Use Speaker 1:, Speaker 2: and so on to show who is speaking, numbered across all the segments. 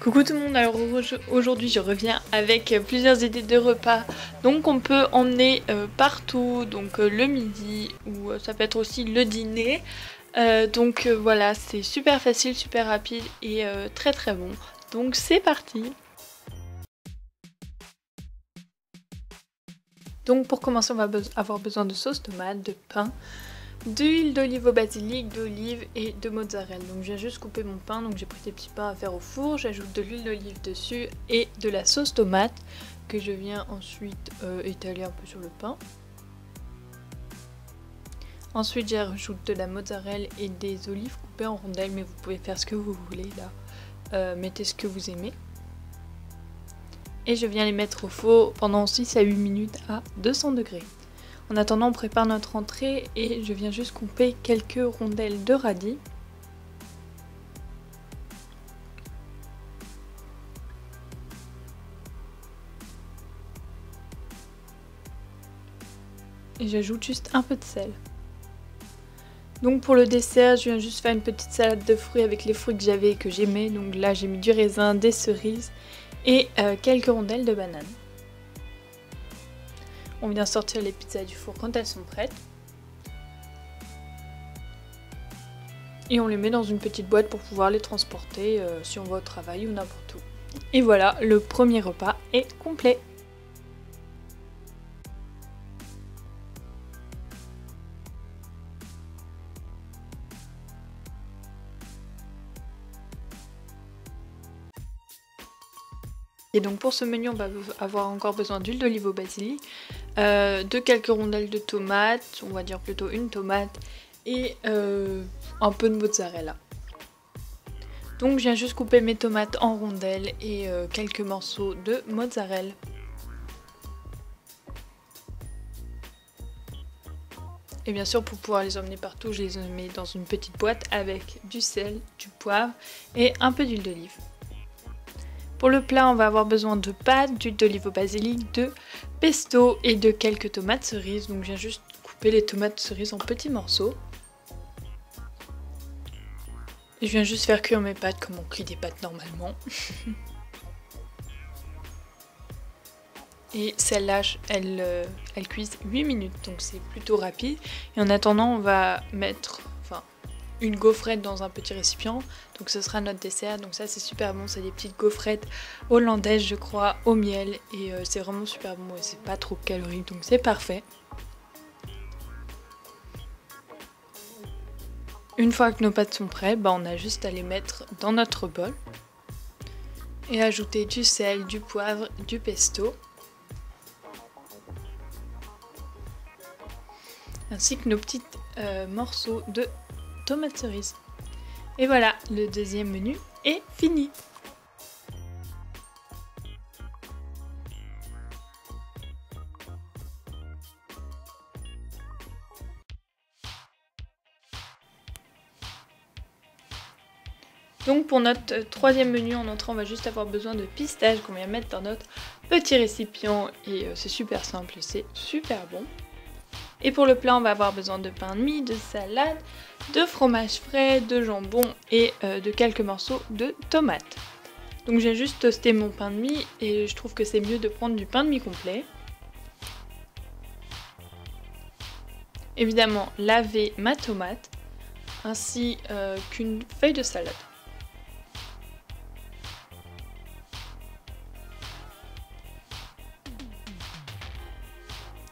Speaker 1: Coucou tout le monde, alors aujourd'hui je reviens avec plusieurs idées de repas donc on peut emmener partout, donc le midi ou ça peut être aussi le dîner. Voilà, c'est super facile, super rapide et très très bon. Donc c'est parti. Donc pour commencer on va avoir besoin de sauce tomate, de pain, d'huile d'olive au basilic, d'olive et de mozzarella. Donc je viens juste couper mon pain, donc j'ai pris des petits pains à faire au four, j'ajoute de l'huile d'olive dessus et de la sauce tomate que je viens ensuite étaler un peu sur le pain. Ensuite j'ajoute de la mozzarella et des olives coupées en rondelles, mais vous pouvez faire ce que vous voulez là, mettez ce que vous aimez. Et je viens les mettre au four pendant 6 à 8 minutes à 200 degrés. En attendant, on prépare notre entrée et je viens juste couper quelques rondelles de radis. Et j'ajoute juste un peu de sel. Donc pour le dessert, je viens juste faire une petite salade de fruits avec les fruits que j'avais et que j'aimais. Donc là, j'ai mis du raisin, des cerises et quelques rondelles de banane. On vient sortir les pizzas du four quand elles sont prêtes. Et on les met dans une petite boîte pour pouvoir les transporter si on va au travail ou n'importe où. Et voilà, le premier repas est complet. Et donc pour ce menu, on va avoir encore besoin d'huile d'olive au basilic, de quelques rondelles de tomates, on va dire plutôt une tomate, et un peu de mozzarella. Donc je viens juste couper mes tomates en rondelles et quelques morceaux de mozzarella. Et bien sûr, pour pouvoir les emmener partout, je les mets dans une petite boîte avec du sel, du poivre et un peu d'huile d'olive. Pour le plat, on va avoir besoin de pâtes, d'huile d'olive au basilic, de pesto et de quelques tomates cerises. Donc je viens juste couper les tomates cerises en petits morceaux. Et je viens juste faire cuire mes pâtes comme on cuit des pâtes normalement. Et celle-là, elle cuise 8 minutes, donc c'est plutôt rapide. Et en attendant, on va mettre une gaufrette dans un petit récipient, donc ce sera notre dessert. Donc ça c'est super bon, c'est des petites gaufrettes hollandaises je crois au miel et c'est vraiment super bon et c'est pas trop calorique, donc c'est parfait. Une fois que nos pâtes sont prêtes, on a juste à les mettre dans notre bol et ajouter du sel, du poivre, du pesto ainsi que nos petits morceaux de tomates cerises. Et voilà, le deuxième menu est fini. Donc pour notre troisième menu en entrée, on va juste avoir besoin de pistaches qu'on vient mettre dans notre petit récipient et c'est super simple et c'est super bon. Et pour le plat, on va avoir besoin de pain de mie, de salade, de fromage frais, de jambon et de quelques morceaux de tomates. Donc j'ai juste toasté mon pain de mie et je trouve que c'est mieux de prendre du pain de mie complet. Évidemment, laver ma tomate ainsi qu'une feuille de salade.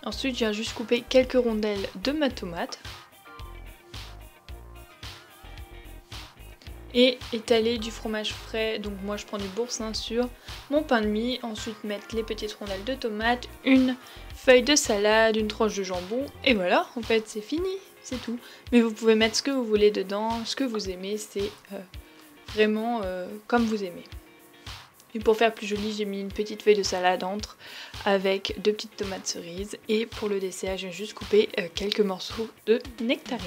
Speaker 1: Ensuite, je viens juste couper quelques rondelles de ma tomate et étaler du fromage frais. Donc moi je prends du boursin sur mon pain de mie. Ensuite mettre les petites rondelles de tomate, une feuille de salade, une tranche de jambon et voilà, en fait c'est fini, c'est tout. Mais vous pouvez mettre ce que vous voulez dedans, ce que vous aimez, c'est vraiment comme vous aimez. Et pour faire plus joli, j'ai mis une petite feuille de salade entre avec 2 petites tomates cerises. Et pour le dessert, j'ai juste coupé quelques morceaux de nectarine.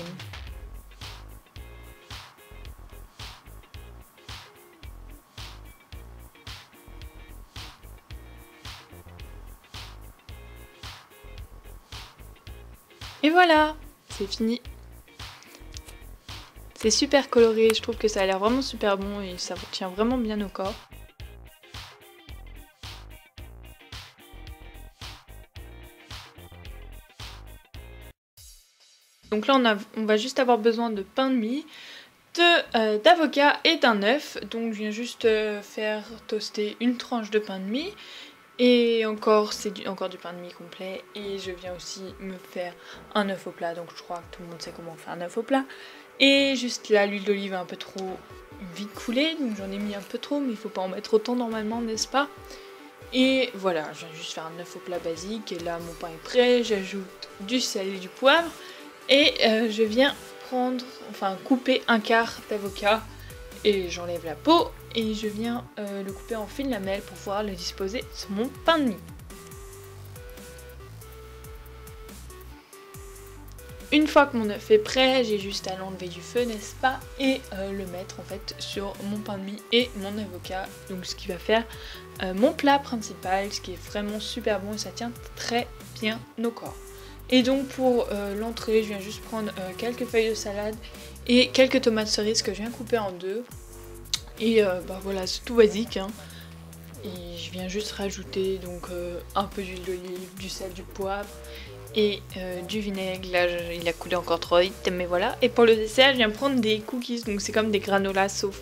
Speaker 1: Et voilà, c'est fini. C'est super coloré, je trouve que ça a l'air vraiment super bon et ça tient vraiment bien au corps. Donc là on va juste avoir besoin de pain de mie, d'avocat et d'un œuf. Donc je viens juste faire toaster une tranche de pain de mie. Et encore, c'est encore du pain de mie complet. Et je viens aussi me faire un œuf au plat. Donc je crois que tout le monde sait comment on fait un œuf au plat. Et juste là, l'huile d'olive est un peu trop vite coulée. Donc j'en ai mis un peu trop, mais il faut pas en mettre autant normalement, n'est-ce pas? Et voilà, je viens juste faire un œuf au plat basique. Et là, mon pain est prêt. J'ajoute du sel et du poivre. Et je viens couper un quart d'avocat. Et j'enlève la peau. Et je viens le couper en fines lamelles pour pouvoir le disposer sur mon pain de mie. Une fois que mon œuf est prêt, j'ai juste à l'enlever du feu, n'est-ce pas, et le mettre en fait sur mon pain de mie et mon avocat. Donc ce qui va faire mon plat principal, ce qui est vraiment super bon et ça tient très bien au corps. Et donc pour l'entrée, je viens juste prendre quelques feuilles de salade et quelques tomates cerises que je viens couper en deux. Et voilà, c'est tout basique, hein. Et je viens juste rajouter donc un peu d'huile d'olive, du sel, du poivre et du vinaigre. Là il a coulé encore trop vite, mais voilà. Et pour le dessert, je viens prendre des cookies, donc c'est comme des granolas sauf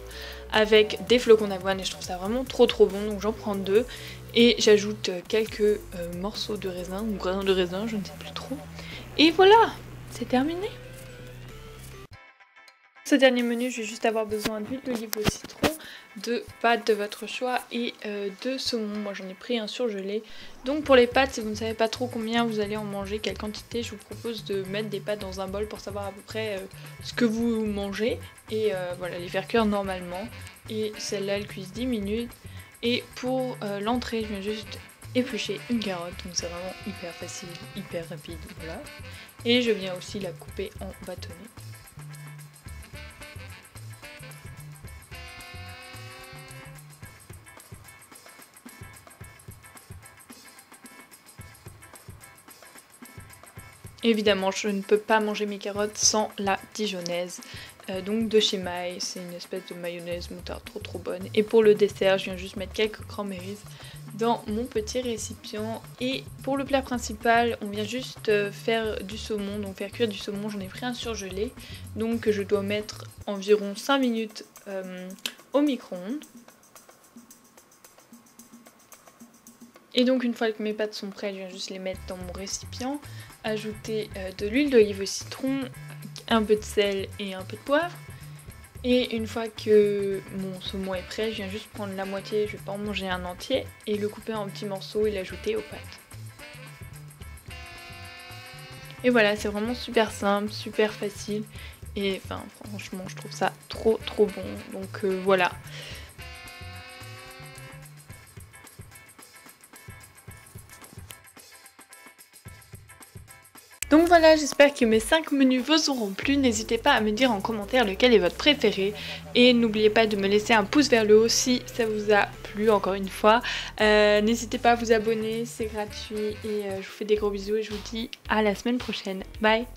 Speaker 1: avec des flocons d'avoine et je trouve ça vraiment trop bon. Donc j'en prends deux et j'ajoute quelques morceaux de raisin ou grains de raisin, je ne sais plus trop. Et voilà, c'est terminé. Ce dernier menu, je vais juste avoir besoin d'huile d'olive au citron, de pâtes de votre choix et de saumon. Moi j'en ai pris un surgelé. Donc pour les pâtes, si vous ne savez pas trop combien vous allez en manger, quelle quantité, je vous propose de mettre des pâtes dans un bol pour savoir à peu près ce que vous mangez. Et voilà, les faire cuire normalement. Et celle-là, elle cuise 10 minutes. Et pour l'entrée, je viens juste éplucher une carotte. Donc c'est vraiment hyper facile, hyper rapide. Voilà. Et je viens aussi la couper en bâtonnets. Évidemment, je ne peux pas manger mes carottes sans la dijonnaise, donc de chez Maille. C'est une espèce de mayonnaise moutarde trop bonne. Et pour le dessert, je viens juste mettre quelques cranberries dans mon petit récipient. Et pour le plat principal, on vient juste faire du saumon, donc faire cuire du saumon. J'en ai pris un surgelé, donc je dois mettre environ 5 minutes au micro-ondes. Et donc une fois que mes pâtes sont prêtes, je viens juste les mettre dans mon récipient, ajouter de l'huile d'olive au citron, un peu de sel et un peu de poivre. Et une fois que mon saumon est prêt, je viens juste prendre la moitié, je vais pas en manger un entier, et le couper en petits morceaux et l'ajouter aux pâtes. Et voilà, c'est vraiment super simple, super facile, et enfin franchement je trouve ça trop bon, donc voilà. Donc voilà, j'espère que mes 5 menus vous auront plu. N'hésitez pas à me dire en commentaire lequel est votre préféré. Et n'oubliez pas de me laisser un pouce vers le haut si ça vous a plu encore une fois. N'hésitez pas à vous abonner, c'est gratuit. Et je vous fais des gros bisous et je vous dis à la semaine prochaine. Bye!